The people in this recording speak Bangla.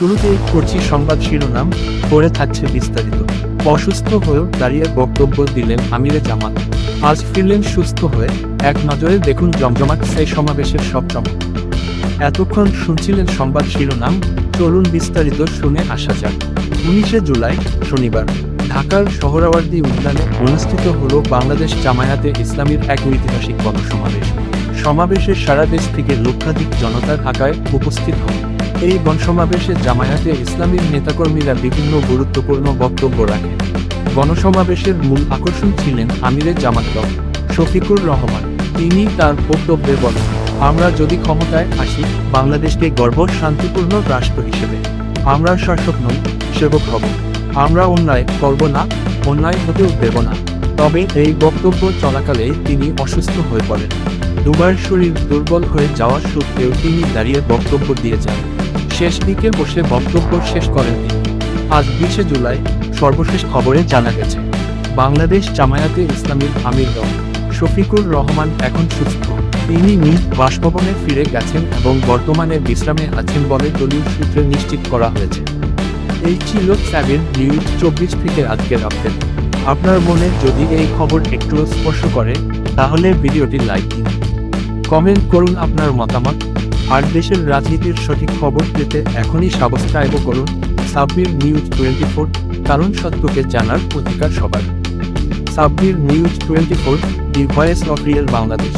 শুরুতেই করছি সংবাদ শিরোনাম, পরে থাকছে বিস্তারিত। অসুস্থ হয়েও দাঁড়িয়ে বক্তব্য দিলেন আমিরে জামাত। আজ ফিরলেন সুস্থ হয়ে। এক নজরে দেখুন জমজমাট সেই সমাবেশের সব চমক। এতক্ষণ শুনছিলেন সংবাদ শিরোনাম, চলুন বিস্তারিত শুনে আসা যাক। 19শে জুলাই শনিবার ঢাকার সোহরাওয়ার্দী উদ্যানে অনুষ্ঠিত হলো বাংলাদেশ জামায়াতে ইসলামীর এক ঐতিহাসিক গণসমাবেশ। সমাবেশে সারা দেশ থেকে লক্ষাধিক জনতার আকারে উপস্থিত হন। এই গণসমাবেশে জামায়াতে ইসলামীর নেতাকর্মীরা বিভিন্ন গুরুত্বপূর্ণ বক্তব্য রাখেন। গণসমাবেশের মূল আকর্ষণ ছিলেন আমিরে জামাত ড. শফিকুর রহমান। তিনি তার বক্তব্যে বলেন, আমরা যদি ক্ষমতায় আসি, বাংলাদেশকে গর্ব শান্তিপূর্ণ রাষ্ট্র হিসেবে। আমরা শাসক নই, সেবক হব। আমরা অন্যায় করব না, অন্যায় হতেও দেব না। তবে এই বক্তব্য চলাকালে তিনি অসুস্থ হয়ে পড়েন। দুবার শরীর দুর্বল হয়ে যাওয়া সত্ত্বেও তিনি দাঁড়িয়ে বক্তব্য দিয়ে যান। শেষ দিকে বসে বক্তব্য শেষ করেন তিনি। আজ 20শে জুলাই সর্বশেষ খবরে জানা গেছে, বাংলাদেশ জামায়াতে ইসলামীর আমির ড. শফিকুর রহমান এখন সুস্থ। তিনি নিজ বাসভবনে ফিরে গেছেন এবং বর্তমানে বিশ্রামে আছেন বলে দলীয় সূত্রে নিশ্চিত করা হয়েছে। এই ছিল 7 নিউজ 24 থেকে আজকের আপডেট। আপনার মনে যদি এই খবর একটুও স্পর্শ করে, তাহলে ভিডিওটি লাইক দিন, কমেন্ট করুন আপনার মতামত। আর দেশের রাজনীতির সঠিক খবর পেতে এখনই সাবস্ক্রাইব করুন সাব্বির নিউজ 24, কারণ সত্যকে জানার অধিকার সবার। Sabbir news 24, the voice of real Bangladesh.